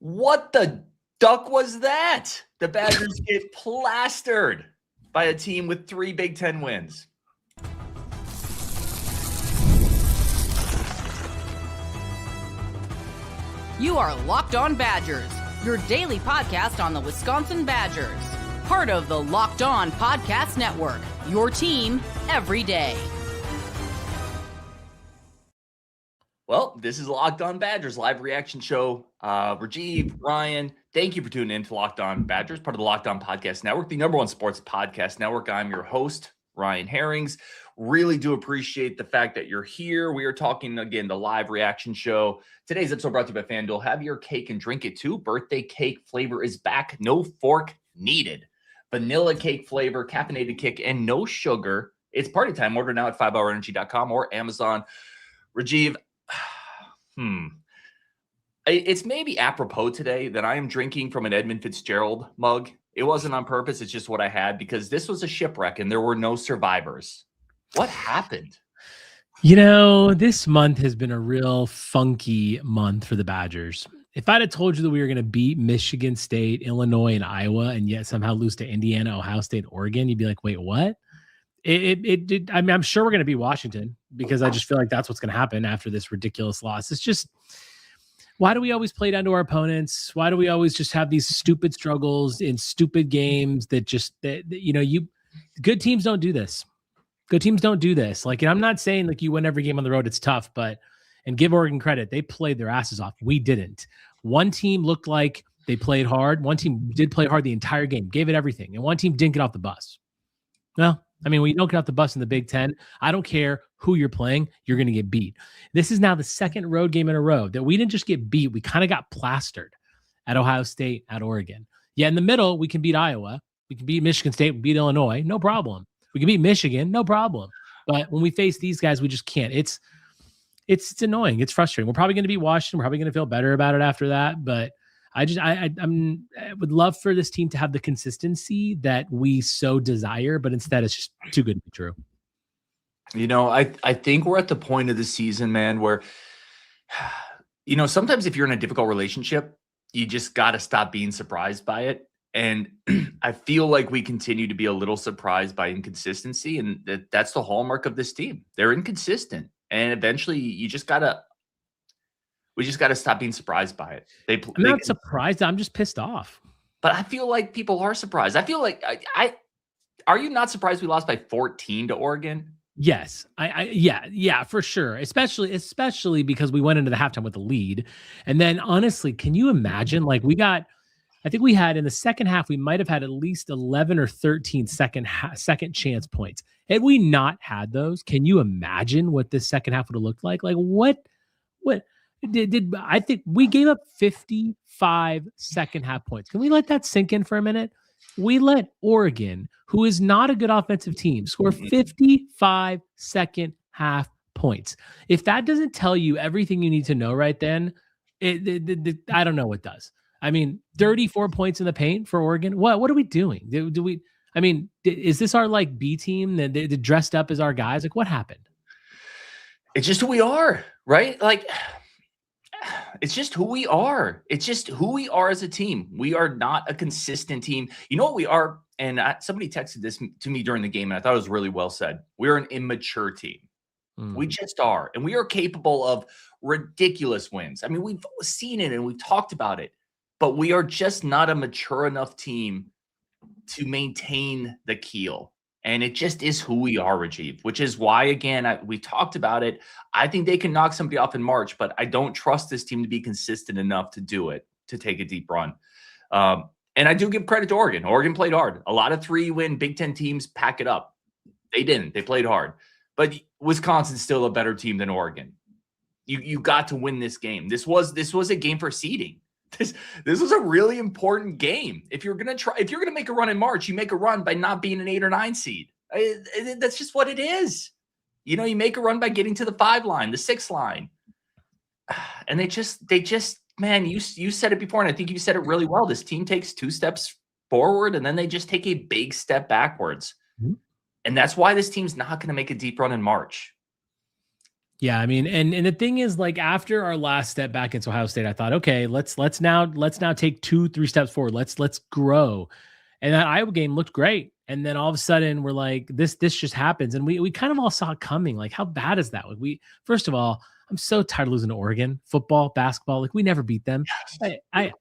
What the duck was that? The Badgers get plastered by a team with 3 Big Ten wins. You are Locked On Badgers, your daily podcast on the Wisconsin Badgers. Part of the Locked On Podcast Network, your team every day. Well, this is Locked On Badgers live reaction show. Rajiv, Ryan, thank you for tuning in to Locked On Badgers, part of the Locked On Podcast Network, the #1 sports podcast network. I'm your host, Ryan Harings. Really do appreciate the fact that you're here. We are talking, again, the live reaction show. Today's episode brought to you by FanDuel. Have your cake and drink it too. Birthday cake flavor is back. No fork needed. Vanilla cake flavor, caffeinated kick, and no sugar. It's party time. Order now at 5hourenergy.com or Amazon. Rajiv, it's maybe apropos today that I am drinking from an Edmund Fitzgerald mug. It wasn't on purpose. It's just what I had because this was a shipwreck and there were no survivors. What happened? You know, this month has been a real funky month for the Badgers. If I'd have told you that we were going to beat Michigan State, Illinois, and Iowa, and yet somehow lose to Indiana, Ohio State, Oregon, you'd be like, wait, what? I mean, I'm sure we're going to beat Washington because I just feel like that's what's going to happen after this ridiculous loss. It's just, why do we always play down to our opponents? Why do we always just have these stupid struggles in stupid games that good teams don't do this. Good teams don't do this. Like, I'm not saying like you win every game on the road. It's tough, and give Oregon credit. They played their asses off. We didn't. One team looked like they played hard. One team did play hard the entire game, gave it everything. And one team didn't get off the bus. Well, I mean, when you don't get off the bus in the Big Ten, I don't care who you're playing, you're going to get beat. This is now the second road game in a row that we didn't just get beat. We kind of got plastered at Ohio State, at Oregon. Yeah, in the middle, we can beat Iowa. We can beat Michigan State. We beat Illinois. No problem. We can beat Michigan. No problem. But when we face these guys, we just can't. It's annoying. It's frustrating. We're probably going to beat Washington. We're probably going to feel better about it after that. But I would love for this team to have the consistency that we so desire, but instead it's just too good to be true. You know, I think we're at the point of the season, man, where, sometimes if you're in a difficult relationship, you just got to stop being surprised by it. And I feel like we continue to be a little surprised by inconsistency, and that's the hallmark of this team. They're inconsistent, and eventually we just got to stop being surprised by it. I'm not surprised. I'm just pissed off. But I feel like people are surprised. I feel like are you not surprised we lost by 14 to Oregon? Yes. Yeah, for sure. Especially because we went into the halftime with the lead. And then honestly, can you imagine, like, I think we had in the second half, we might have had at least 11 or 13 second chance points. Had we not had those, can you imagine what this second half would have looked like? Like what did I think we gave up 55 second half points. Can we let that sink in for a minute? We let Oregon, who is not a good offensive team, score 55 second half points. If that doesn't tell you everything you need to know right then, I don't know what does. I mean, 34 points in the paint for Oregon. What are we doing? Do we? I mean, is this our like B team that they dressed up as our guys? Like, what happened? It's just who we are, right? Like, it's just who we are. It's just who we are as a team. We are not a consistent team. You know what we are? And somebody texted this to me during the game, and I thought it was really well said. We're an immature team. We just are. And we are capable of ridiculous wins. I mean, we've seen it and we've talked about it. But we are just not a mature enough team to maintain the keel. And it just is who we are, Rajiv, which is why, again, we talked about it. I think they can knock somebody off in March, but I don't trust this team to be consistent enough to do it, to take a deep run. And I do give credit to Oregon. Oregon played hard. A lot of 3-win Big Ten teams pack it up. They didn't. They played hard. But Wisconsin's still a better team than Oregon. You got to win this game. This was a game for seeding. This was a really important game. If you're gonna make a run in March, you make a run by not being an 8 or 9 seed. That's just what it is. You make a run by getting to the 5 line, the 6 line, and they just man. You said it before, and I think you said it really well. This team takes 2 steps forward, and then they just take a big step backwards, and that's why this team's not going to make a deep run in March. Yeah, I mean, and the thing is, like, after our last step back into Ohio State, I thought, okay, let's now take 2-3 steps forward. Let's grow. And that Iowa game looked great. And then all of a sudden we're like, this just happens. And we kind of all saw it coming. Like, how bad is that? Like, first of all, I'm so tired of losing to Oregon, football, basketball. Like, we never beat them. I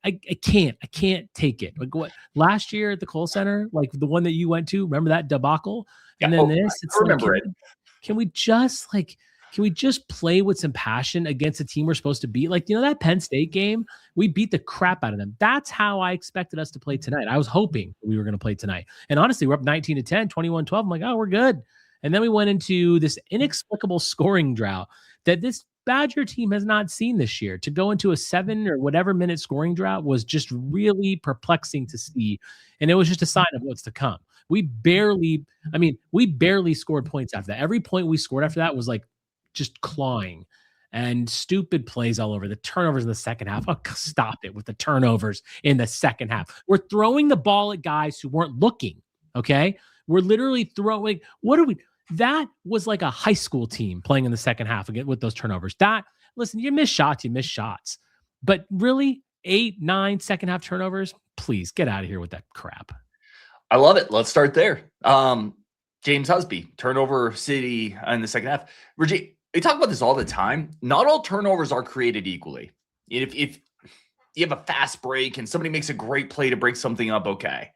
can't take it. Like, what last year at the Kohl Center, like the one that you went to, remember that debacle? And then this, it's I remember like, it. can we just play with some passion against a team we're supposed to beat? Like, that Penn State game, we beat the crap out of them. That's how I expected us to play tonight. I was hoping we were going to play tonight. And honestly, we're up 19-10, 21-12. I'm like, oh, we're good. And then we went into this inexplicable scoring drought that this Badger team has not seen this year. To go into a 7 or whatever minute scoring drought was just really perplexing to see. And it was just a sign of what's to come. We barely scored points after that. Every point we scored after that was like just clawing and stupid plays all over. The turnovers in the second half. Oh, stop it with the turnovers in the second half. We're throwing the ball at guys who weren't looking. Okay. We're literally throwing. That was like a high school team playing in the second half again with those turnovers. Listen, you miss shots. But really, 8, 9 second half turnovers, please get out of here with that crap. I love it. Let's start there. James Husby, turnover city in the second half. Reggie, we talk about this all the time. Not all turnovers are created equally. If you have a fast break and somebody makes a great play to break something up, okay.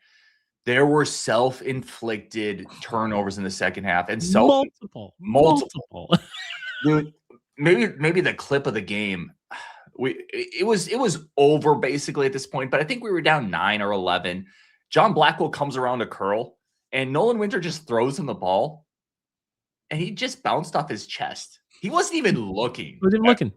There were self-inflicted turnovers in the second half, and multiple. Dude, maybe the clip of the game. It was over basically at this point, but I think we were down 9 or 11. John Blackwell comes around a curl, and Nolan Winter just throws him the ball, and he just bounced off his chest. He wasn't even looking. Wasn't looking.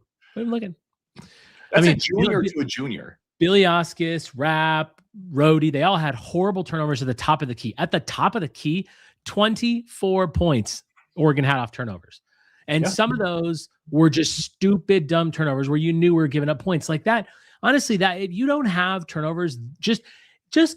That's a junior to a junior. Bilioskis, Rapp, Rhodey, they all had horrible turnovers at the top of the key. At the top of the key, 24 points Oregon had off turnovers. And some of those were just stupid, dumb turnovers where you knew we were giving up points like that. Honestly, that if you don't have turnovers, just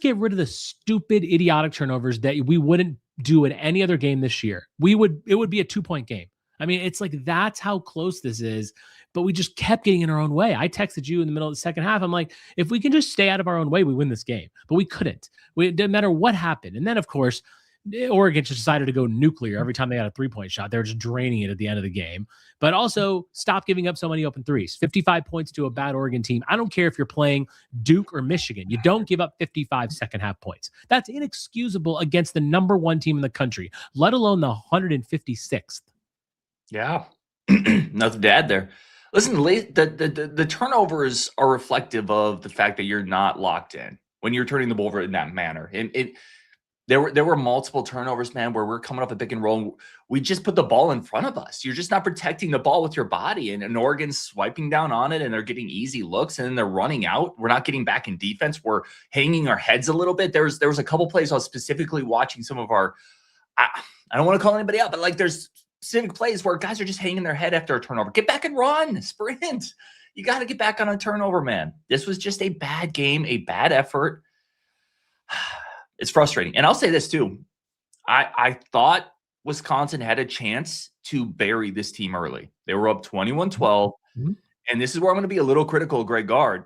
get rid of the stupid, idiotic turnovers that we wouldn't do in any other game this year. It would be a 2-point game. I mean, it's like, that's how close this is, but we just kept getting in our own way. I texted you in the middle of the second half. I'm like, if we can just stay out of our own way, we win this game, but we couldn't. It didn't matter what happened. And then of course, Oregon just decided to go nuclear every time they had a 3-point shot. They were just draining it at the end of the game, but also stop giving up so many open threes. 55 points to a bad Oregon team. I don't care if you're playing Duke or Michigan. You don't give up 55 second half points. That's inexcusable against the number 1 team in the country, let alone the 156th. Yeah. Nothing to add there. Listen, the turnovers are reflective of the fact that you're not locked in when you're turning the ball over in that manner. And there were multiple turnovers, man, where we're coming up a pick and roll. And we just put the ball in front of us. You're just not protecting the ball with your body. And Oregon's swiping down on it, and they're getting easy looks, and then they're running out. We're not getting back in defense. We're hanging our heads a little bit. There was a couple plays I was specifically watching some of our – I don't want to call anybody out, but like there's specific plays where guys are just hanging their head after a turnover. Get back and run. Sprint. You got to get back on a turnover, man. This was just a bad game, a bad effort. It's frustrating. And I'll say this too. I thought Wisconsin had a chance to bury this team early. They were up 21-12. Mm-hmm. And this is where I'm going to be a little critical of Greg Gard.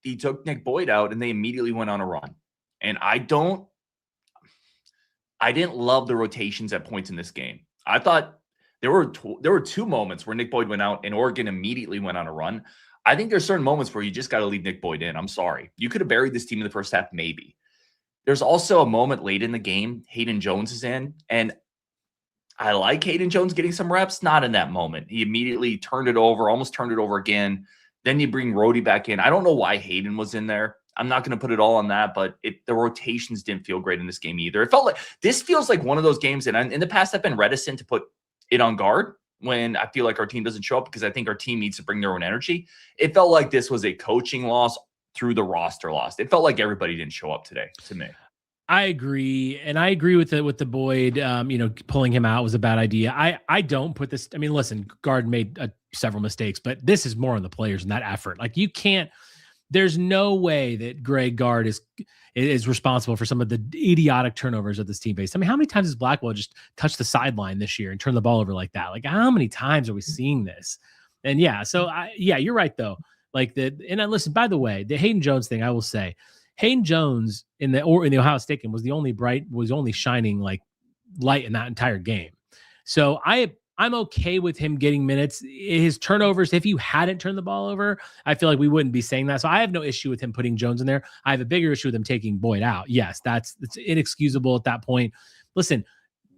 He took Nick Boyd out, and they immediately went on a run. And I didn't love the rotations at points in this game. I thought there were 2 moments where Nick Boyd went out and Oregon immediately went on a run. I think there's certain moments where you just got to leave Nick Boyd in. I'm sorry. You could have buried this team in the first half, maybe. There's also a moment late in the game, Hayden Jones is in, and I like Hayden Jones getting some reps. Not in that moment. He immediately almost turned it over again. Then you bring Rhodey back in. I don't know why Hayden was in there. I'm not going to put it all on that, but the rotations didn't feel great in this game either. It felt like this feels like one of those games, and in the past I've been reticent to put it on Gard when I feel like our team doesn't show up because I think our team needs to bring their own energy. It felt like this was a coaching loss through the roster loss. It felt like everybody didn't show up today to me. I agree. And I agree with the Boyd, pulling him out was a bad idea. I don't put this. I mean, listen, Gard made several mistakes, but this is more on the players in that effort. Like you can't there's no way that Greg Gard is responsible for some of the idiotic turnovers of this team base. I mean, how many times has Blackwell just touched the sideline this year and turned the ball over like that? Like, how many times are we seeing this? And yeah, so you're right though. Like listen, by the way, the Hayden Jones thing, I will say, Hayden Jones in the Ohio State game was only shining like light in that entire game. So I'm okay with him getting minutes. His turnovers, if you hadn't turned the ball over, I feel like we wouldn't be saying that. So I have no issue with him putting Jones in there. I have a bigger issue with him taking Boyd out. Yes, it's inexcusable at that point. Listen,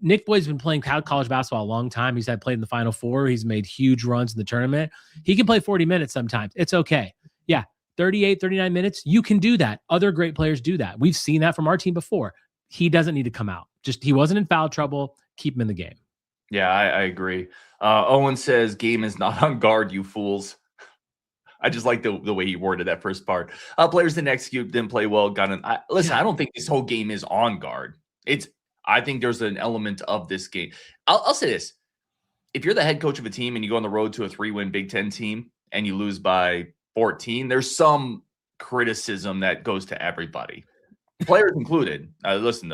Nick Boyd's been playing college basketball a long time. He's played in the Final Four. He's made huge runs in the tournament. He can play 40 minutes sometimes. It's okay. Yeah, 38, 39 minutes. You can do that. Other great players do that. We've seen that from our team before. He doesn't need to come out. He wasn't in foul trouble. Keep him in the game. Yeah, I agree. Owen says, game is not on Gard, you fools. I just like the way he worded that first part. Players didn't execute, didn't play well. I don't think this whole game is on Gard. I think there's an element of this game. I'll say this. If you're the head coach of a team and you go on the road to a 3-win Big Ten team and you lose by 14, there's some criticism that goes to everybody. Players included. Listen,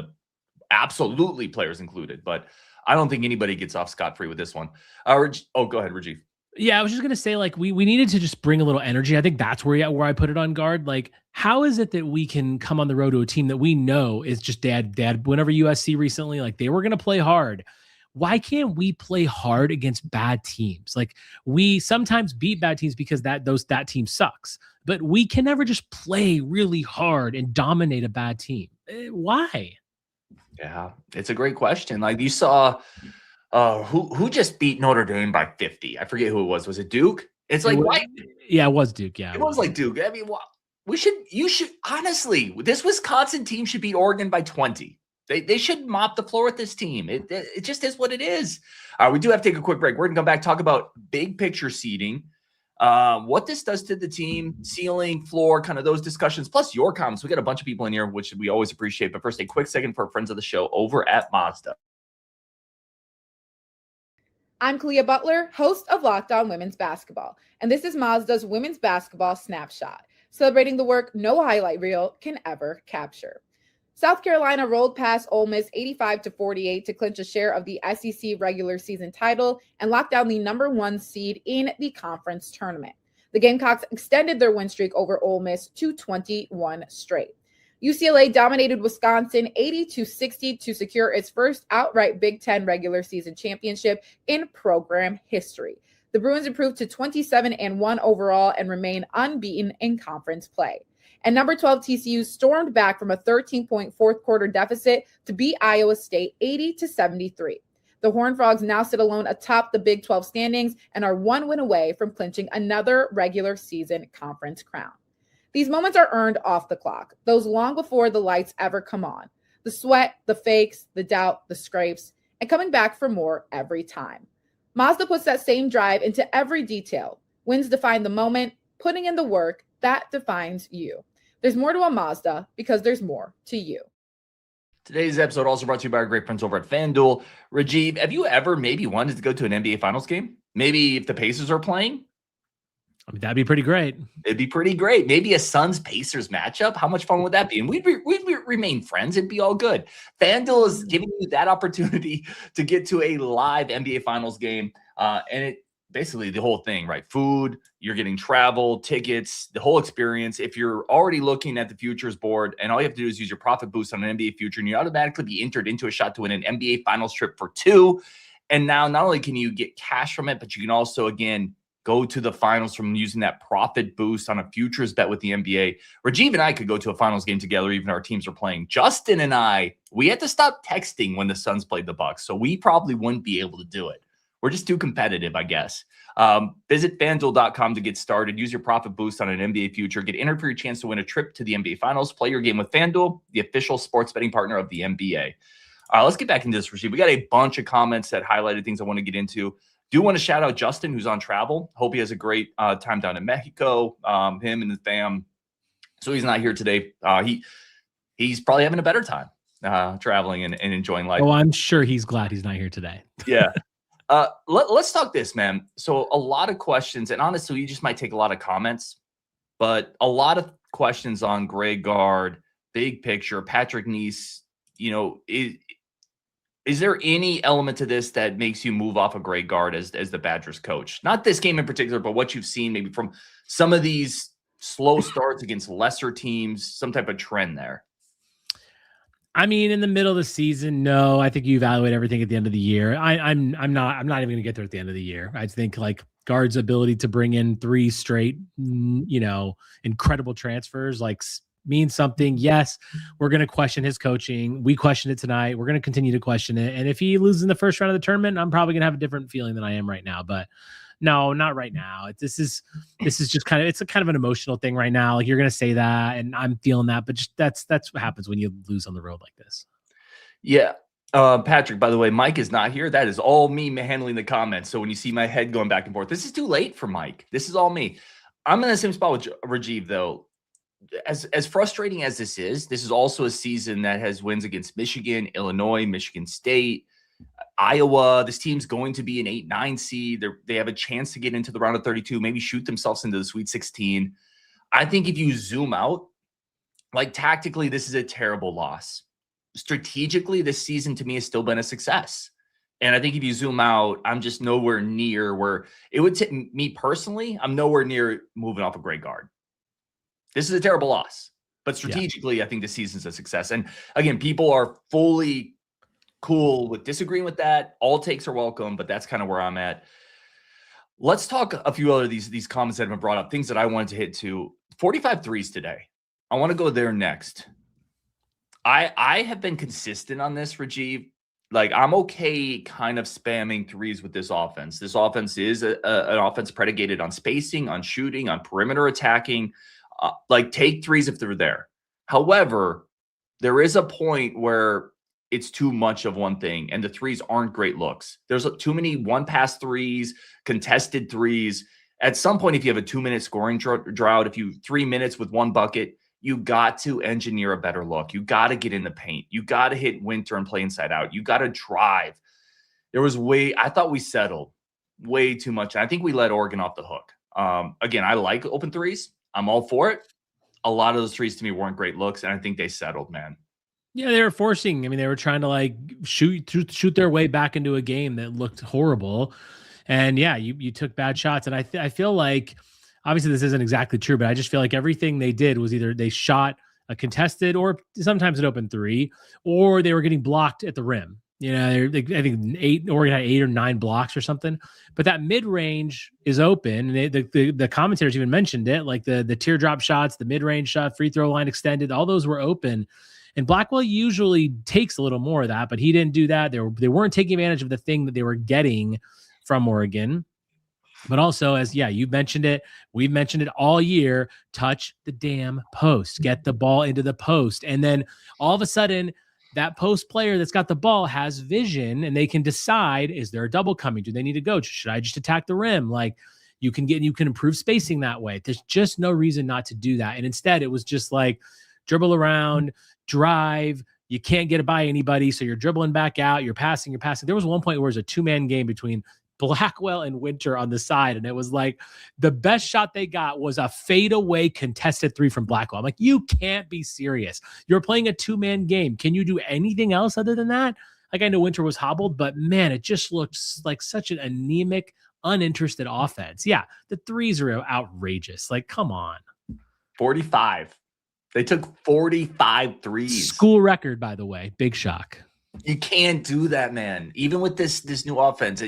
absolutely players included, but I don't think anybody gets off scot-free with this one. Go ahead, Rajiv. Yeah, I was just going to say, like, we needed to just bring a little energy. I think that's where I put it on Gard. Like, how is it that we can come on the road to a team that we know is just dad, whenever USC recently, like, they were going to play hard. Why can't we play hard against bad teams? Like, we sometimes beat bad teams because that team sucks, but we can never just play really hard and dominate a bad team. Why? Yeah, it's a great question. Like, you saw who just beat Notre Dame by 50? I forget who it was. Was it Duke? It's like, why? Yeah, it was Duke. Yeah, it was like Duke. I mean, you should honestly, this Wisconsin team should beat Oregon by 20. They should mop the floor with this team. It just is what it is. We do have to take a quick break. We're going to come back, talk about big picture seeding, what this does to the team, ceiling, floor, kind of those discussions, plus your comments. We got a bunch of people in here, which we always appreciate. But first, a quick second for our friends of the show over at Mazda. I'm Kalia Butler, host of Locked On Women's Basketball, and this is Mazda's Women's Basketball Snapshot, celebrating the work no highlight reel can ever capture. South Carolina rolled past Ole Miss 85-48 to clinch a share of the SEC regular season title and lock down the number 1 seed in the conference tournament. The Gamecocks extended their win streak over Ole Miss to 21 straight. UCLA dominated Wisconsin 80-60 to secure its first outright Big Ten regular season championship in program history. The Bruins improved to 27-1 overall and remain unbeaten in conference play. And number 12 TCU stormed back from a 13-point fourth quarter deficit to beat Iowa State 80-73. The Horned Frogs now sit alone atop the Big 12 standings and are 1 win away from clinching another regular season conference crown. These moments are earned off the clock, those long before the lights ever come on. The sweat, the fakes, the doubt, the scrapes, and coming back for more every time. Mazda puts that same drive into every detail. Wins define the moment, putting in the work, that defines you. There's more to a Mazda because there's more to you. Today's episode also brought to you by our great friends over at FanDuel. Rajiv, have you ever maybe wanted to go to an NBA Finals game? Maybe if the Pacers are playing? I mean, that'd be pretty great. It'd be pretty great. Maybe a Suns-Pacers matchup. How much fun would that be? And we'd remain friends. It'd be all good. FanDuel is giving you that opportunity to get to a live NBA Finals game. And it basically the whole thing, right? Food, you're getting travel, tickets, the whole experience. If you're already looking at the futures board and all you have to do is use your profit boost on an NBA future and you automatically be entered into a shot to win an NBA Finals trip for 2. And now not only can you get cash from it, but you can also, again, go to the finals from using that profit boost on a futures bet with the NBA. Rajiv and I could go to a finals game together, even our teams are playing. Justin and I, we had to stop texting when the Suns played the Bucks, so we probably wouldn't be able to do it. We're just too competitive, I guess. Visit FanDuel.com to get started. Use your profit boost on an NBA future. Get entered for your chance to win a trip to the NBA Finals. Play your game with FanDuel, the official sports betting partner of the NBA. Let's get back into this, Rajiv. We got a bunch of comments that highlighted things I want to get into. Do want to shout out Justin, who's on travel. Hope he has a great time down in Mexico, him and his fam. So he's not here today. He's probably having a better time traveling and enjoying life. Oh, I'm sure he's glad he's not here today. Yeah. Let's talk this, man. So a lot of questions, and honestly, you just might take a lot of comments. but a lot of questions on Greg Gard, big picture, Patrick Neese. Is there any element to this that makes you move off of Greg Gard as the Badgers coach? Not this game in particular, but what you've seen maybe from some of these slow starts against lesser teams, some type of trend there. I mean, in the middle of the season, no. I think you evaluate everything at the end of the year. I'm not even going to get there at the end of the year. I think like Gard's ability to bring in 3 straight, incredible transfers, means something. Yes, we're going to question his coaching. We questioned it tonight. We're going to continue to question it. And if he loses in the first round of the tournament, I'm probably going to have a different feeling than I am right now. But no, not right now. This is just it's a kind of an emotional thing right now. Like, you're going to say that, and I'm feeling that, but just that's what happens when you lose on the road like this. Yeah. Patrick, by the way, Mike is not here. That is all me handling the comments. So when you see my head going back and forth, this is too late for Mike. This is all me. I'm in the same spot with Rajiv, though. As frustrating as this is also a season that has wins against Michigan, Illinois, Michigan State, Iowa. This team's going to be an 8-9 seed. They have a chance to get into the round of 32, maybe shoot themselves into the Sweet 16. I think if you zoom out, tactically, this is a terrible loss. Strategically, this season to me has still been a success. And I think if you zoom out, I'm just nowhere near where it would take me personally. I'm nowhere near moving off of Greg Gard. This is a terrible loss, but strategically, I think the season's a success. And again, people are fully cool with disagreeing with that. All takes are welcome, but that's kind of where I'm at. Let's talk a few other these comments that have been brought up, things that I wanted to hit to. 45 threes today. I want to go there next. I have been consistent on this, Rajiv. I'm okay kind of spamming threes with this offense. This offense is an offense predicated on spacing, on shooting, on perimeter attacking. Take threes if they're there. However, there is a point where it's too much of one thing, and the threes aren't great looks. There's too many one-pass threes, contested threes. At some point, if you have a 2-minute scoring drought, if you 3 minutes with one bucket, you got to engineer a better look. You got to get in the paint. You got to hit Winter and play inside out. You got to drive. I thought we settled way too much. I think we let Oregon off the hook. Again, I like open threes. I'm all for it. A lot of those threes to me weren't great looks, and I think they settled, man. Yeah, they were forcing. I mean, they were trying to shoot their way back into a game that looked horrible. And yeah, you took bad shots. And I feel like, obviously this isn't exactly true, but I just feel like everything they did was either they shot a contested or sometimes an open 3, or they were getting blocked at the rim. I think Oregon had 8 or 9 blocks or something, but that mid-range is open. And the commentators even mentioned it, like the teardrop shots, the mid-range shot, free throw line extended, all those were open. And Blackwell usually takes a little more of that, but he didn't do that. They weren't taking advantage of the thing that they were getting from Oregon. But also, you mentioned it, we've mentioned it all year, touch the damn post, get the ball into the post. And then all of a sudden, that post player that's got the ball has vision, and they can decide, is there a double coming? Do they need to go? Should I just attack the rim? You can improve spacing that way. There's just no reason not to do that. And instead, it was just dribble around, drive. You can't get it by anybody, so you're dribbling back out. You're passing. There was one point where it was a 2-man game between Blackwell and Winter on the side, and it was the best shot they got was a fadeaway contested 3 from Blackwell. I'm like, you can't be serious. You're playing a 2-man game. Can you do anything else other than that? I know Winter was hobbled, but man, it just looked like such an anemic, uninterested offense. Yeah, the threes are outrageous. Come on. 45. They took 45 threes. School record, by the way. Big shock. You can't do that, man. Even with this new offense.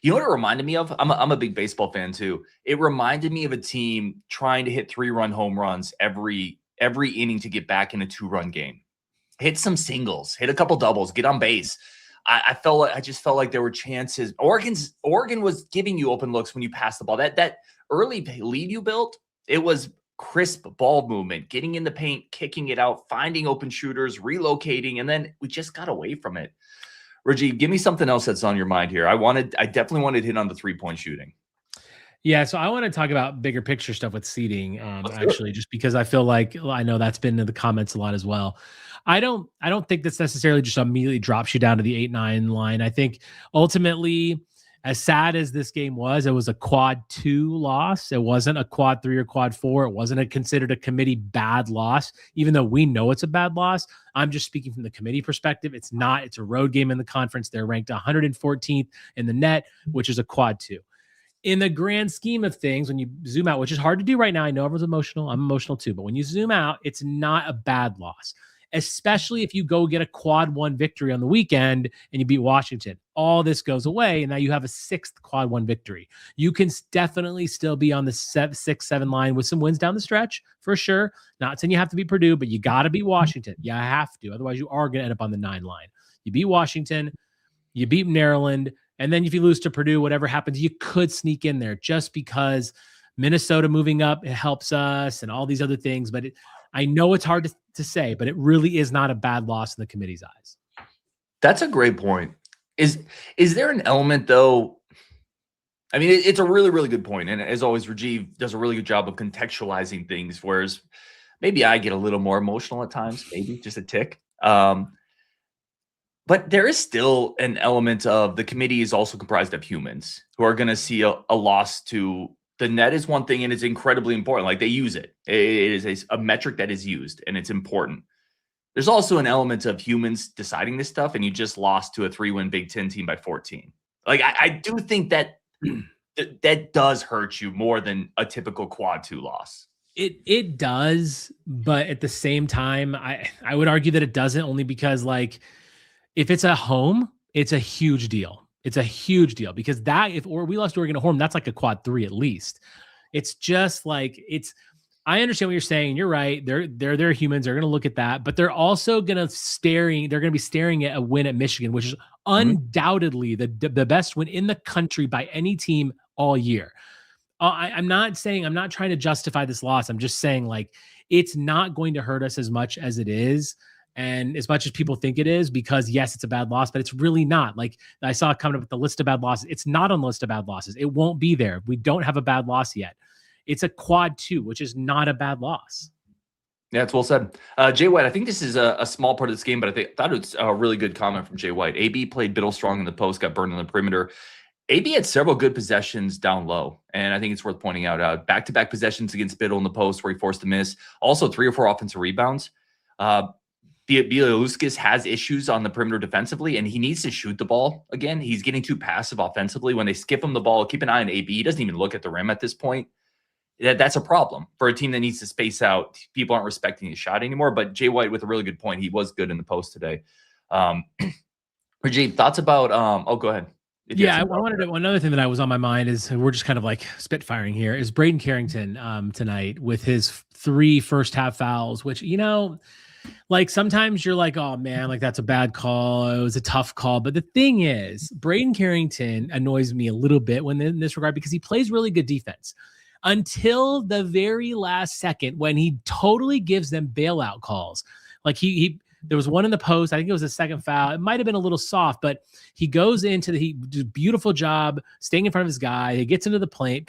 You know what it reminded me of? I'm a big baseball fan too. It reminded me of a team trying to hit 3-run home runs every inning to get back in a 2-run game. Hit some singles, hit a couple doubles, get on base. I just felt like there were chances. Oregon was giving you open looks when you passed the ball. That early lead you built, it was crisp ball movement, getting in the paint, kicking it out, finding open shooters, relocating, and then we just got away from it. Rajiv, give me something else that's on your mind here. I definitely wanted to hit on the 3-point shooting. Yeah, so I want to talk about bigger picture stuff with seeding, actually, just because I feel like I know that's been in the comments a lot as well. I don't think this necessarily just immediately drops you down to the 8-9 line. I think ultimately As sad as this game was, it was a quad 2 loss. It wasn't a quad 3 or quad 4. It wasn't considered a committee bad loss, even though we know it's a bad loss. I'm just speaking from the committee perspective. It's not. It's a road game in the conference. They're ranked 114th in the net, which is a quad 2. In the grand scheme of things, when you zoom out, which is hard to do right now, I know everyone's emotional. I'm emotional too. But when you zoom out, it's not a bad loss, especially if you go get a quad 1 victory on the weekend and you beat Washington. All this goes away, and now you have a 6th quad 1 victory. You can definitely still be on the 6-7 line with some wins down the stretch, for sure. Not saying you have to beat Purdue, but you got to beat Washington. You have to. Otherwise, you are going to end up on the 9 line. You beat Washington, you beat Maryland, and then if you lose to Purdue, whatever happens, you could sneak in there just because Minnesota moving up, it helps us and all these other things. But I know it's hard to say, but it really is not a bad loss in the committee's eyes. That's a great point. Is there an element, though? I mean, it's a really, really good point. And as always, Rajiv does a really good job of contextualizing things, whereas maybe I get a little more emotional at times, maybe just a tick. But there is still an element of the committee is also comprised of humans who are going to see a loss to the net is one thing, and it's incredibly important. Like, they use it. It is a metric that is used, and it's important. There's also an element of humans deciding this stuff, and you just lost to a 3-win Big Ten team by 14. Like, I do think that that does hurt you more than a typical quad 2 loss. It does, but at the same time, I would argue that it doesn't, only because, like, if it's at home, it's a huge deal. It's a huge deal because if we lost to Oregon at home, that's like a quad 3 at least. It's just like I understand what you're saying. You're right. They're humans. They're going to look at that, but they're also going to be staring at a win at Michigan, which is undoubtedly the best win in the country by any team all year. I'm not trying to justify this loss. I'm just saying, like, it's not going to hurt us as much as it is. And as much as people think it is, because yes, it's a bad loss, but it's really not. Like, I saw it coming up with the list of bad losses. It's not on the list of bad losses. It won't be there. We don't have a bad loss yet. It's a quad 2, which is not a bad loss. Yeah, it's well said. Jay White, I think this is a small part of this game, but I thought it was a really good comment from Jay White. AB played Biddle strong in the post, got burned on the perimeter. AB had several good possessions down low, and I think it's worth pointing out back-to-back possessions against Biddle in the post where he forced a miss. Also, 3 or 4 offensive rebounds. Bieliauskas has issues on the perimeter defensively, and he needs to shoot the ball again. He's getting too passive offensively. When they skip him the ball, keep an eye on AB. He doesn't even look at the rim at this point. That's a problem for a team that needs to space out. People aren't respecting his shot anymore. But Jay White with a really good point. He was good in the post today. Rajiv, thoughts about go ahead. Yeah, I wanted to, another thing that was on my mind is, we're just kind of like spitfiring here, is Braden Carrington tonight with his 3 first half fouls, which, like, sometimes you're like, oh man, like, that's a bad call. It was a tough call. But the thing is, Braden Carrington annoys me a little bit in this regard, because he plays really good defense until the very last second when he totally gives them bailout calls. Like, there was one in the post. I think it was a second foul. It might have been a little soft, but he goes into he does a beautiful job staying in front of his guy. He gets into the paint.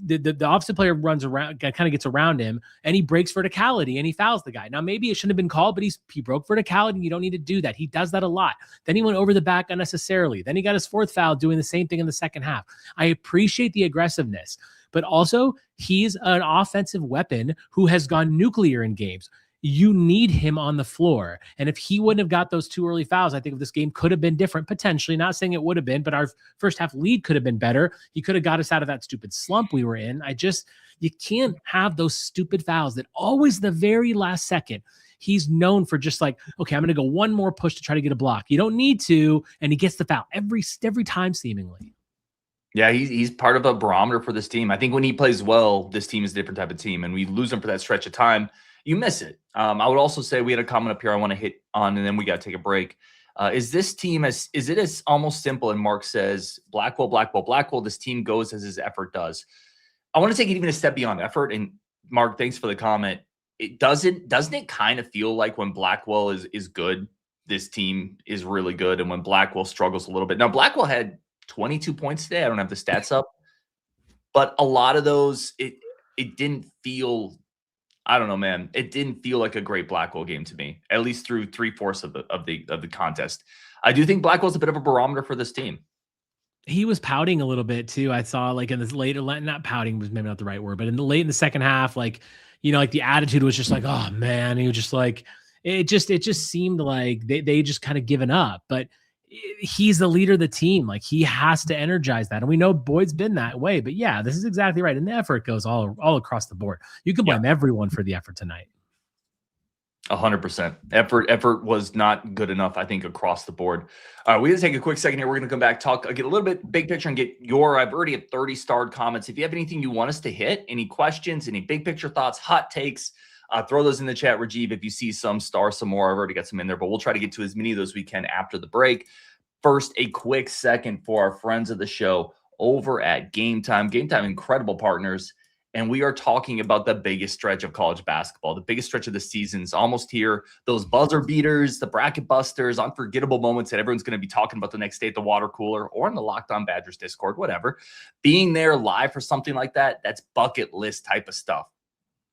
The opposite player runs around, kind of gets around him, and he breaks verticality and he fouls the guy. Now, maybe it shouldn't have been called, but he broke verticality, and you don't need to do that. He does that a lot. Then he went over the back unnecessarily. Then he got his 4th foul doing the same thing in the second half. I appreciate the aggressiveness, but also he's an offensive weapon who has gone nuclear in games. You need him on the floor. And if he wouldn't have got those 2 early fouls, I think this game could have been different, potentially. Not saying it would have been, but our first half lead could have been better. He could have got us out of that stupid slump we were in. You can't have those stupid fouls that always the very last second. He's known for just like, okay, I'm going to go one more push to try to get a block. You don't need to. And he gets the foul every time, seemingly. Yeah, he's part of a barometer for this team. I think when he plays well, this team is a different type of team, and we lose him for that stretch of time, you miss it. I would also say, we had a comment up here I want to hit on, and then we got to take a break. Is this team is it as almost simple? And Mark says, Blackwell, this team goes as his effort does. I want to take it even a step beyond effort. And Mark, thanks for the comment. Doesn't it kind of feel like when Blackwell is good, this team is really good, and when Blackwell struggles a little bit. Now, Blackwell had 22 points today. I don't have the stats up, but a lot of those, it didn't feel, I don't know, man. It didn't feel like a great Blackwell game to me, at least through 3/4 of the contest. I do think Blackwell's a bit of a barometer for this team. he was pouting a little bit too. I saw like in this later, not pouting was maybe not the right word, but in the second half, like, like the attitude was just like, oh man, he was just like, it just seemed like they just kind of given up, but he's the leader of the team. Like he has to energize that. And we know Boyd's been that way, but yeah, this is exactly right. And the effort goes all across the board. You can blame everyone for the effort tonight. 100%. Effort was not good enough, I think, across the board. We gotta take a quick second here. We're gonna come back, get a little bit big picture, and get I've already had 30 starred comments. If you have anything you want us to hit, any questions, any big picture thoughts, hot takes, throw those in the chat, Rajiv. If you see some more, I've already got some in there, but we'll try to get to as many of those we can after the break. First, a quick second for our friends of the show over at Game Time. Game Time, incredible partners. And we are talking about the biggest stretch of college basketball, the biggest stretch of the season's almost here. Those buzzer beaters, the bracket busters, unforgettable moments that everyone's going to be talking about the next day at the water cooler or in the Locked On Badgers Discord, whatever. Being there live for something like that, that's bucket list type of stuff.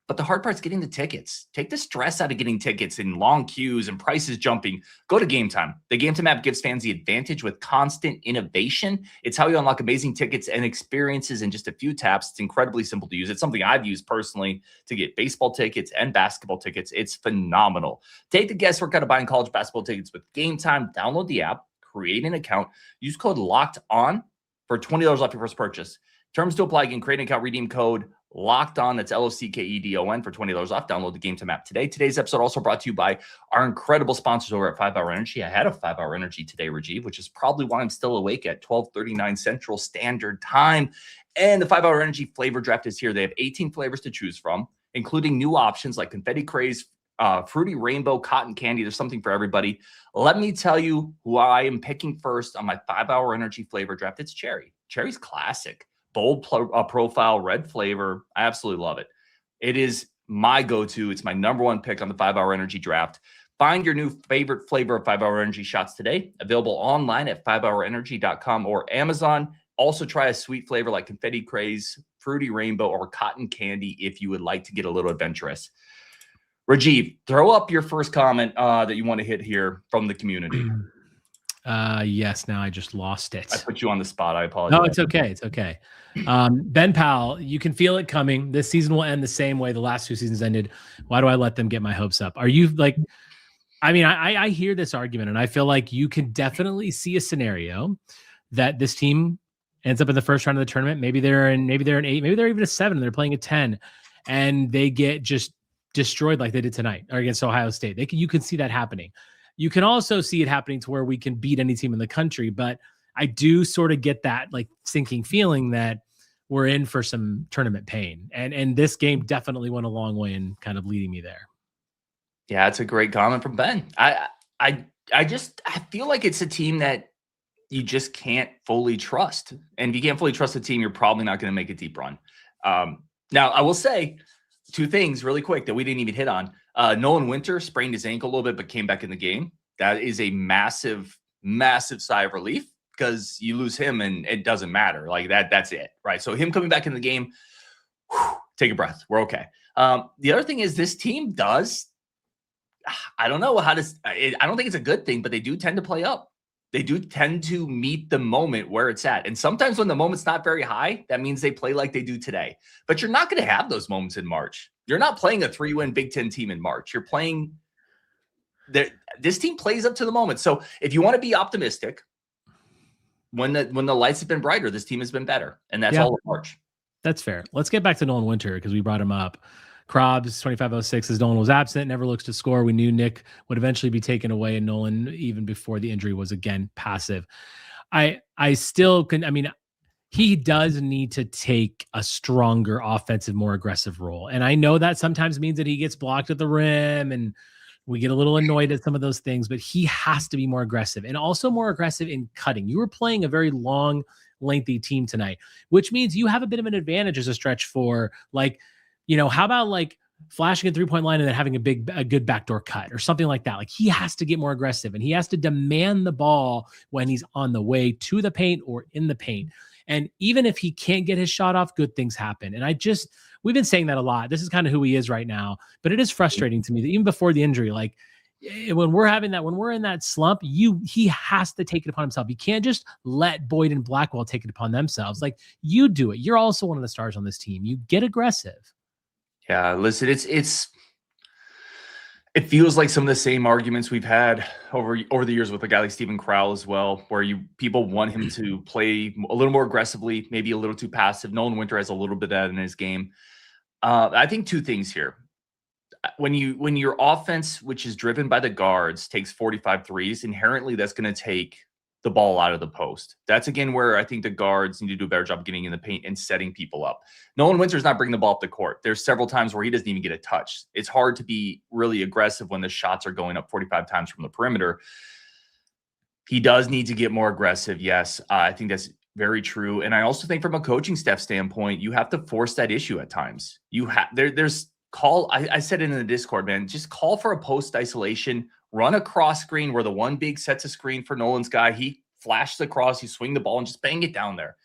But the hard part's getting the tickets. Take the stress out of getting tickets in long queues and prices jumping. Go to Game Time. The Game Time app gives fans the advantage with constant innovation. It's how you unlock amazing tickets and experiences in just a few taps. It's incredibly simple to use. It's something I've used personally to get baseball tickets and basketball tickets. It's phenomenal. Take the guesswork out of buying college basketball tickets with Game Time. Download the app, create an account, use code LOCKEDON for $20 off your first purchase. Terms to apply. Again, create an account, redeem code Locked On. That's LOCKEDON for $20 off. Download the Game Time app today. Today's episode also brought to you by our incredible sponsors over at 5 Hour Energy. I had a 5 Hour Energy today, Rajiv, which is probably why I'm still awake at 12:39 Central Standard Time. And the 5 Hour Energy flavor draft is here. They have 18 flavors to choose from, including new options like Confetti Craze, Fruity Rainbow, Cotton Candy. There's something for everybody. Let me tell you who I am picking first on my 5 Hour Energy flavor draft. It's Cherry. Cherry's classic. Bold profile, red flavor. I absolutely love it. It is my go-to. It's my number one pick on the 5 Hour Energy draft. Find your new favorite flavor of 5 Hour Energy shots today. Available online at 5hourenergy.com or Amazon. Also try a sweet flavor like Confetti Craze, Fruity Rainbow, or Cotton Candy if you would like to get a little adventurous. Rajiv, throw up your first comment that you want to hit here from the community. Yes, now I just lost it. I put you on the spot. I apologize. No, it's okay. It's okay. Ben Powell, you can feel it coming. This season will end the same way the last two seasons ended. Why do I let them get my hopes up? Are you like, I mean, I hear this argument and I feel like you can definitely see a scenario that this team ends up in the first round of the tournament. Maybe they're an 8, maybe they're even a 7 and they're playing a 10 and they get just destroyed like they did tonight or against Ohio State. You can see that happening. You can also see it happening to where we can beat any team in the country, but I do sort of get that like sinking feeling that we're in for some tournament pain. And this game definitely went a long way in kind of leading me there. Yeah, it's a great comment from Ben. I feel like it's a team that you just can't fully trust. And if you can't fully trust a team, you're probably not going to make a deep run. Now, I will say two things really quick that we didn't even hit on. Nolan Winter sprained his ankle a little bit, but came back in the game. That is a massive, massive sigh of relief because you lose him and it doesn't matter. Like that's it, right? So him coming back in the game, take a breath. We're okay. The other thing is this team does, I don't know how to, I don't think it's a good thing, but they do tend to play up. They do tend to meet the moment where it's at. And sometimes when the moment's not very high, that means they play like they do today. But you're not going to have those moments in March. You're not playing a 3-win Big Ten team in March. You're playing this team plays up to the moment. So if you want to be optimistic, when the lights have been brighter, this team has been better. And that's all of March. That's fair. Let's get back to Nolan Winter because we brought him up. Krabs 2506 as Nolan was absent, never looks to score. We knew Nick would eventually be taken away, and Nolan, even before the injury, was again passive. I still can. I mean, he does need to take a stronger offensive, more aggressive role, and I know that sometimes means that he gets blocked at the rim, and we get a little annoyed at some of those things. But he has to be more aggressive, and also more aggressive in cutting. You were playing a very long, lengthy team tonight, which means you have a bit of an advantage as a stretch for like. You know, how about like flashing a 3-point line and then having a good backdoor cut or something like that? Like he has to get more aggressive and he has to demand the ball when he's on the way to the paint or in the paint. And even if he can't get his shot off, good things happen. And we've been saying that a lot. This is kind of who he is right now, but it is frustrating to me that even before the injury, like when we're in that slump, he has to take it upon himself. You can't just let Boyd and Blackwell take it upon themselves. Like, you do it. You're also one of the stars on this team. You get aggressive. Yeah, listen, it feels like some of the same arguments we've had over the years with a guy like Steven Crowell as well, where people want him to play a little more aggressively, maybe a little too passive. Nolan Winter has a little bit of that in his game. I think two things here. When your offense, which is driven by the guards, takes 45 threes, inherently that's going to take the ball out of the post. That's again where I think the guards need to do a better job getting in the paint and setting people up. Nolan Winter's not bringing the ball up the court. There's several times where he doesn't even get a touch. It's hard to be really aggressive when the shots are going up 45 times from the perimeter. He does need to get more aggressive. Yes, I think that's very true. And I also think from a coaching staff standpoint, you have to force that issue at times. I said it in the Discord, man, just call for a post isolation, run a cross screen where the one big sets a screen for Nolan's guy. He flashes across, you swing the ball and just bang it down there.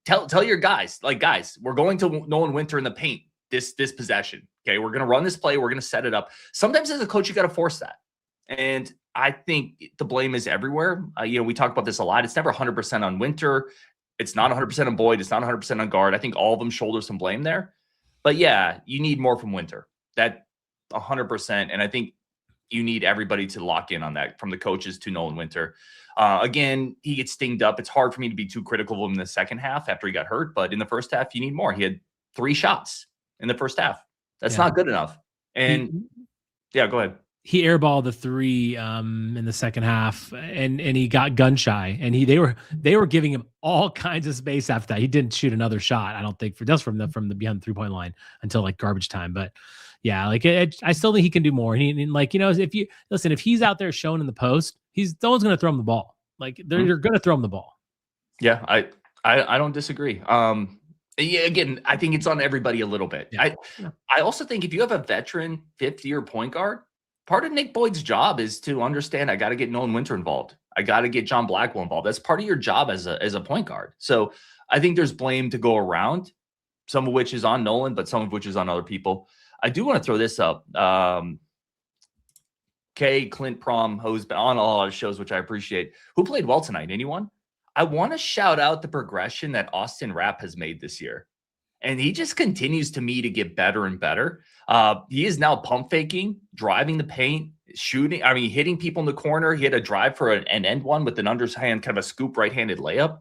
Tell your guys, guys, we're going to Nolan Winter in the paint this possession. Okay, we're going to run this play. We're going to set it up. Sometimes as a coach, you got to force that. And I think the blame is everywhere. We talk about this a lot. It's never 100% on Winter. It's not 100% on Boyd. It's not 100% on Gard. I think all of them shoulder some blame there. But yeah, you need more from Winter. That 100%. And I think you need everybody to lock in on that, from the coaches to Nolan Winter. Again, he gets stinged up. It's hard for me to be too critical of him in the second half after he got hurt. But in the first half, you need more. He had 3 shots in the first half. That's not good enough. And yeah, go ahead. He airballed the 3 in the second half, and he got gun shy, and they were giving him all kinds of space after that. He didn't shoot another shot, I don't think, from the behind the 3-point line until like garbage time. But yeah, I still think he can do more. And if he's out there showing in the post, no one's going to throw him the ball. You're going to throw him the ball. Yeah, I don't disagree. Again, I think it's on everybody a little bit. Yeah. I also think if you have a veteran 5th-year point guard, part of Nick Boyd's job is to understand, I got to get Nolan Winter involved. I got to get John Blackwell involved. That's part of your job as a point guard. So I think there's blame to go around, some of which is on Nolan, but some of which is on other people. I do want to throw this up. Clint Prom, who's been on a lot of shows, which I appreciate. Who played well tonight? Anyone? I want to shout out the progression that Austin Rapp has made this year. And he just continues to me to get better and better. He is now pump faking, driving the paint, shooting. I mean, hitting people in the corner. He had a drive for an end one with an underhand, kind of a scoop right-handed layup.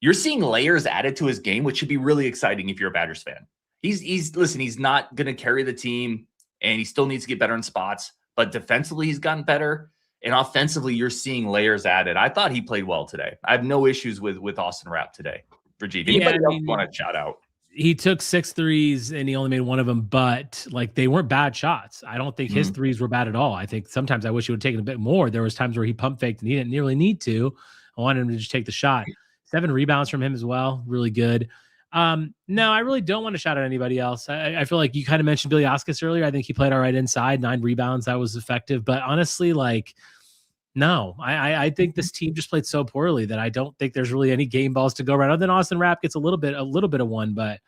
You're seeing layers added to his game, which should be really exciting if you're a Badgers fan. He's not going to carry the team, and he still needs to get better in spots. But defensively, he's gotten better. And offensively, you're seeing layers added. I thought he played well today. I have no issues with Austin Rapp today. Rajiv, anybody else want to shout out? He took 6 threes and he only made 1 of them, but they weren't bad shots. I don't think his threes were bad at all. I think sometimes I wish he would have taken a bit more. There was times where he pump faked and he didn't nearly need to. I wanted him to just take the shot. 7 rebounds from him as well. Really good. No, I really don't want to shout out anybody else. I feel like you kind of mentioned Billy Oscus earlier. I think he played all right inside, 9 rebounds. That was effective. But honestly, no, I think this team just played so poorly that I don't think there's really any game balls to go around. Other than Austin Rapp gets a little bit of one, but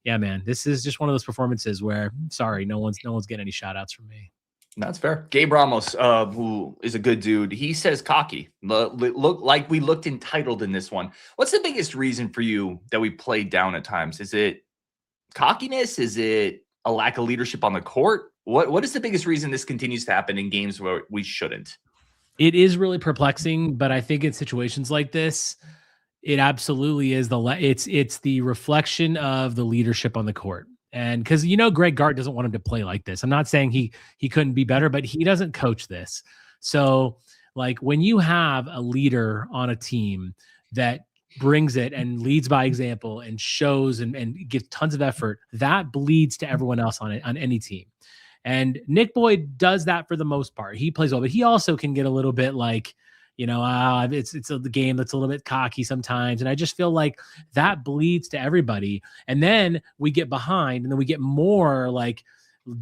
yeah, man, this is just one of those performances where, sorry, no one's getting any shout outs from me. That's fair. Gabe Ramos, who is a good dude, he says cocky. Look like we looked entitled in this one. What's the biggest reason for you that we played down at times? Is it cockiness? Is it a lack of leadership on the court? What is the biggest reason this continues to happen in games where we shouldn't? It is really perplexing, but I think in situations like this, it absolutely is it's the reflection of the leadership on the court. And because Greg Gard doesn't want him to play like this. I'm not saying he couldn't be better, but he doesn't coach this. So when you have a leader on a team that brings it and leads by example and shows and gives tons of effort, that bleeds to everyone else on any team. And Nick Boyd does that for the most part. He plays well, but he also can get a little bit it's the game that's a little bit cocky sometimes. And I just feel like that bleeds to everybody. And then we get behind and then we get more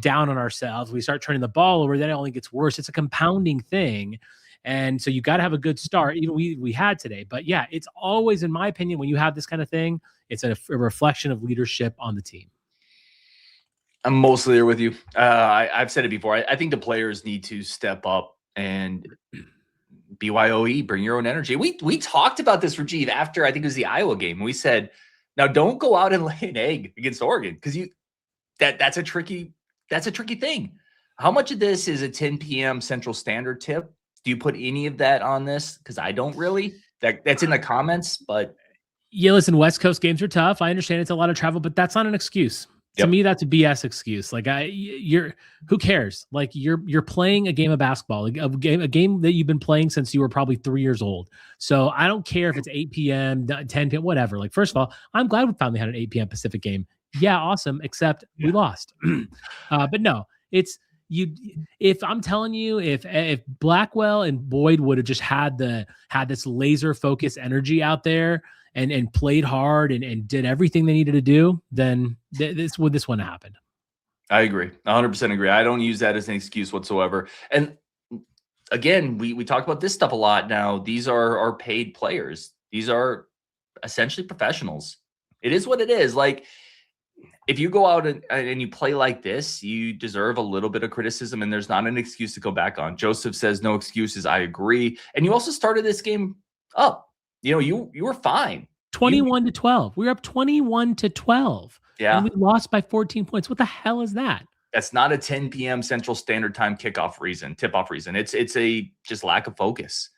down on ourselves. We start turning the ball over. Then it only gets worse. It's a compounding thing. And so you got to have a good start. Even we had today. But yeah, it's always, in my opinion, when you have this kind of thing, it's a reflection of leadership on the team. I'm mostly there with you. I've said it before. I think the players need to step up And BYOE, bring your own energy. We talked about this, Rajiv, after I think it was the Iowa game. We said, now don't go out and lay an egg against Oregon because that's a tricky thing. How much of this is a 10 p.m. Central Standard tip? Do you put any of that on this? Because I don't really. That's in the comments, but yeah, listen, West Coast games are tough. I understand it's a lot of travel, but that's not an excuse. To me, that's a BS excuse. Like who cares? Like you're playing a game of basketball, like a game that you've been playing since you were probably 3 years old. So I don't care if it's 8 p.m., 10 p.m., whatever. Like, first of all, I'm glad we finally had an 8 p.m. Pacific game. Yeah, awesome. Except we lost. But no, it's if I'm telling you, if Blackwell and Boyd would have just had this laser focused energy out there and played hard and did everything they needed to do, then this wouldn't have happened. I agree. 100% agree. I don't use that as an excuse whatsoever. And again, we talk about this stuff a lot now. These are our paid players. These are essentially professionals. It is what it is. Like, if you go out and you play like this, you deserve a little bit of criticism, and there's not an excuse to go back on. Joseph says no excuses. I agree. And you also started this game up. You were fine. 21-12. We were up 21-12. Yeah. And we lost by 14 points. What the hell is that? That's not a 10 p.m. Central Standard Time tip-off reason. It's a just lack of focus.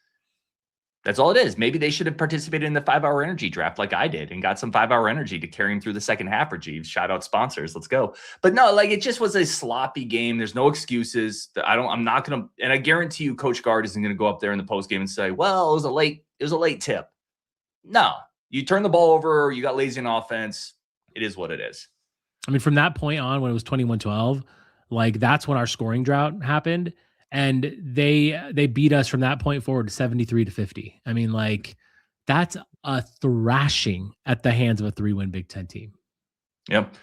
That's all it is. Maybe they should have participated in the 5-hour energy draft like I did and got some 5-hour energy to carry them through the second half. Rajiv, shout out sponsors. Let's go. But no, like, it just was a sloppy game. There's no excuses. I'm not going to, and I guarantee you Coach Gard isn't going to go up there in the post game and say, well, it was a late tip. No, you turn the ball over, you got lazy on offense. It is what it is. I mean, from that point on, when it was 21-12, like, that's when our scoring drought happened. And they beat us from that point forward to 73-50. I mean, like, that's a thrashing at the hands of a 3-win Big Ten team. Yep.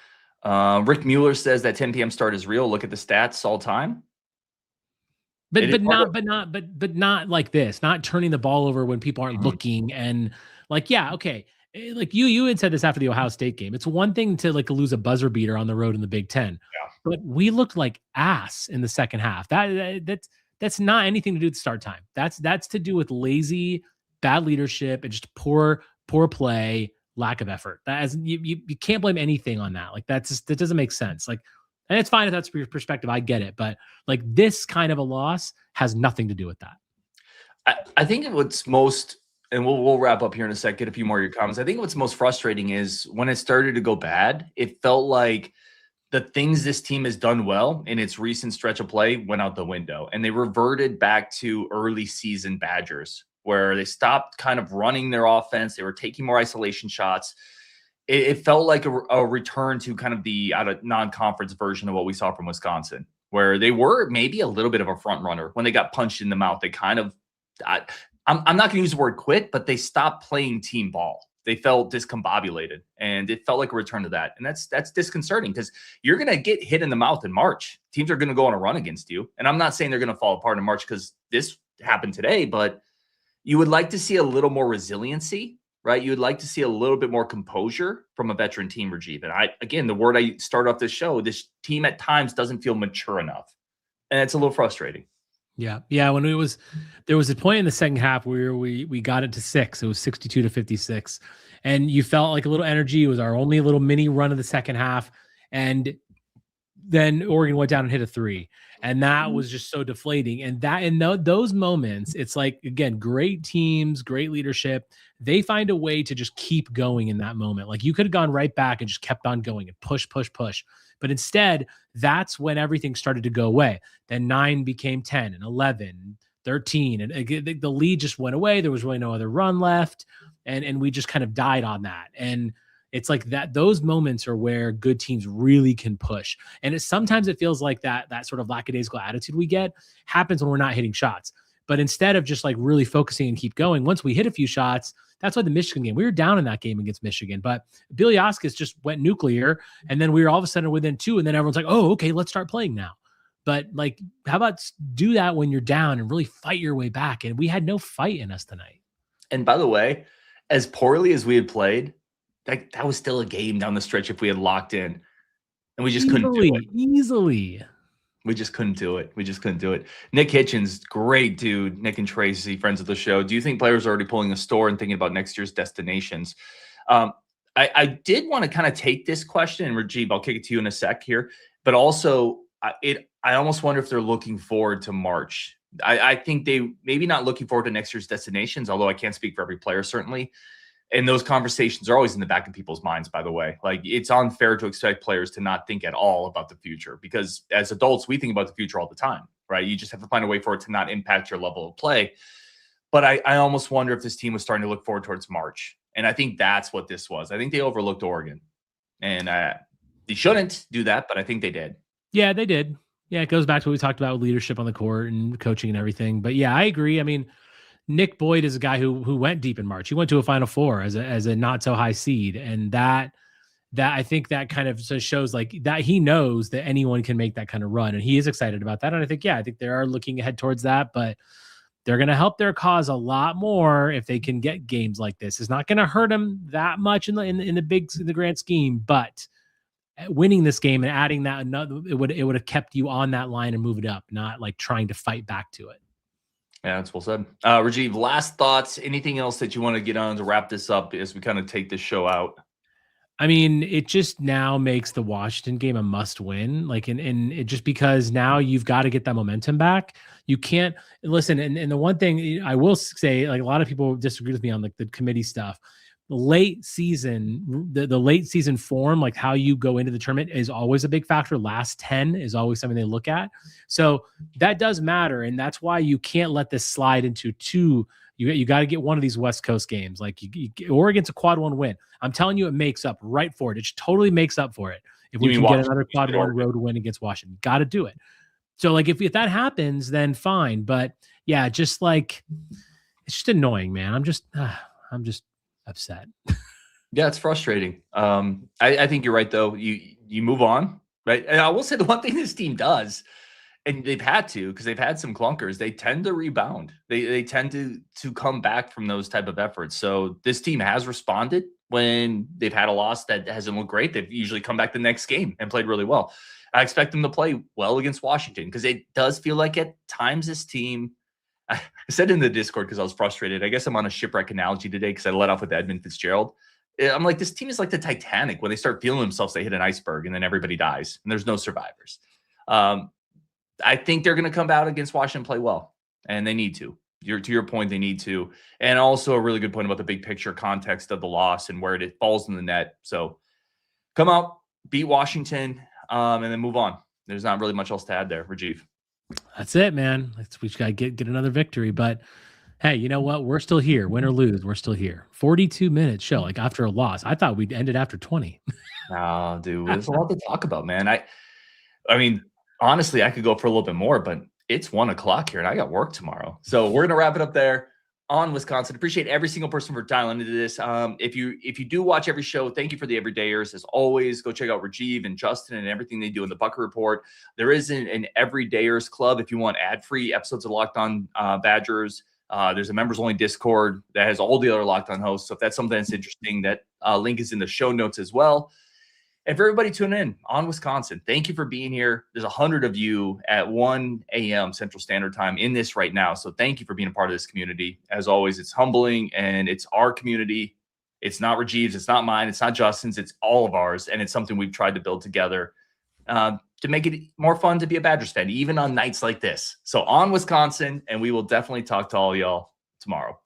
Rick Mueller says that 10 p.m. start is real. Look at the stats all time. But not like this. Not turning the ball over when people aren't looking. And like, yeah, okay. Like you had said this after the Ohio State game. It's one thing to like lose a buzzer beater on the road in the Big Ten. Yeah. But we looked like ass in the second half. That's not anything to do with start time. That's to do with lazy, bad leadership and just poor play, lack of effort. You can't blame anything on that. Like, that doesn't make sense. Like, and it's fine if that's your perspective. I get it. But like, this kind of a loss has nothing to do with that. I think what's most, and we'll wrap up here in a sec, get a few more of your comments. I think what's most frustrating is when it started to go bad, it felt like the things this team has done well in its recent stretch of play went out the window, and they reverted back to early season Badgers, where they stopped kind of running their offense. They were taking more isolation shots. It felt like a return to kind of the out of non-conference version of what we saw from Wisconsin, where they were maybe a little bit of a front runner when they got punched in the mouth. They kind of, I'm not going to use the word quit, but they stopped playing team ball. They felt discombobulated, and it felt like a return to that. And that's disconcerting, because you're going to get hit in the mouth in March. Teams are going to go on a run against you. And I'm not saying they're going to fall apart in March because this happened today, but you would like to see a little more resiliency, right? You would like to see a little bit more composure from a veteran team, Rajiv. And again, the word I start off this show, this team at times doesn't feel mature enough. And it's a little frustrating. Yeah. When there was a point in the second half where we got it to 6. It was 62-56, and you felt like a little energy. It was our only little mini run of the second half, and then Oregon went down and hit a 3, and that was just so deflating. And those moments, it's like, again, great teams, great leadership. They find a way to just keep going in that moment. Like, you could have gone right back and just kept on going and push. But instead, that's when everything started to go away. Then 9 became 10 and 11, 13. And the lead just went away. There was really no other run left. And we just kind of died on that. And it's like that. Those moments are where good teams really can push. And sometimes it feels like that sort of lackadaisical attitude we get happens when we're not hitting shots. But instead of just like really focusing and keep going, once we hit a few shots, that's why the Michigan game, we were down in that game against Michigan, but Biliauskas just went nuclear, and then we were all of a sudden within 2, and then everyone's like, oh, okay, let's start playing now. But like, how about do that when you're down and really fight your way back? And we had no fight in us tonight. And by the way, as poorly as we had played, that was still a game down the stretch if we had locked in, and we just couldn't do it. Easily. We just couldn't do it. Nick Hitchens, great dude. Nick and Tracy, friends of the show. Do you think players are already pulling a store and thinking about next year's destinations? I did want to kind of take this question, and Rajiv, I'll kick it to you in a sec here, but also I almost wonder if they're looking forward to March. I think they maybe not looking forward to next year's destinations, although I can't speak for every player, certainly. And those conversations are always in the back of people's minds, by the way. Like, it's unfair to expect players to not think at all about the future, because as adults, we think about the future all the time, right? You just have to find a way for it to not impact your level of play. But I almost wonder if this team was starting to look forward towards March. And I think that's what this was. I think they overlooked Oregon. And they shouldn't do that, but I think they did. Yeah, they did. Yeah, it goes back to what we talked about with leadership on the court and coaching and everything. But yeah, I agree. I mean, Nick Boyd is a guy who went deep in March. He went to a Final Four as a not so high seed, and that I think that kind of shows like that he knows that anyone can make that kind of run, and he is excited about that. And I think they are looking ahead towards that, but they're going to help their cause a lot more if they can get games like this. It's not going to hurt them that much in the grand scheme, but winning this game and adding that it would have kept you on that line and move it up, not like trying to fight back to it. Yeah, that's well said. Rajiv, last thoughts, anything else that you want to get on to wrap this up as we kind of take this show out? I mean, it just now makes the Washington game a must win. Like, and it just because now you've got to get that momentum back. You can't listen. And the one thing I will say, like, a lot of people disagree with me on like the committee stuff. The late season form, like how you go into the tournament, is always a big factor. Last 10 is always something they look at. So that does matter. And that's why you can't let this slide into two. You got to get one of these West Coast games. Like Oregon's a quad one win. I'm telling you, it makes up right for it. It just totally makes up for it. If we can get another quad one road win against Washington, got to do it. So like if that happens, then fine. But yeah, just like it's just annoying, man. I'm just upset. Yeah, it's frustrating. I think you're right, though. You move on, right? And I will say the one thing this team does, and they've had to, because they've had some clunkers, they tend to rebound. They tend to come back from those type of efforts. So this team has responded when they've had a loss that hasn't looked great. They've usually come back the next game and played really well. I expect them to play well against Washington, because it does feel like at times this team, I said in the Discord because I was frustrated. I guess I'm on a shipwreck analogy today because I let off with Edmund Fitzgerald. I'm like, this team is like the Titanic. When they start feeling themselves, they hit an iceberg and then everybody dies and there's no survivors. I think they're going to come out against Washington and play well, and they need to. To your point, they need to. And also a really good point about the big picture context of the loss and where it falls in the net. So come out, beat Washington, and then move on. There's not really much else to add there, Rajiv. That's it, man. We just got to get another victory. But hey, you know what? We're still here. Win or lose, we're still here. 42-minute show, like after a loss. I thought we'd ended after 20. Oh, dude, there's a lot to talk about, man. I mean, honestly, I could go for a little bit more, but it's 1:00 here and I got work tomorrow. So we're going to wrap it up there on Wisconsin. Appreciate every single person for dialing into this. If you do watch every show, thank you for the everydayers. As always, go check out Rajiv and Justin and everything they do in the Bucket Report. There is an everydayers club if you want ad-free episodes of Locked On Badgers. There's a members only Discord that has all the other Locked On hosts. So if that's something that's interesting, that link is in the show notes as well. And for everybody tuning in on Wisconsin, thank you for being here. There's 100 of you at 1 a.m. Central Standard Time in this right now. So thank you for being a part of this community. As always, it's humbling and it's our community. It's not Rajiv's, it's not mine, it's not Justin's, it's all of ours. And it's something we've tried to build together to make it more fun to be a Badgers fan, even on nights like this. So on Wisconsin, and we will definitely talk to all y'all tomorrow.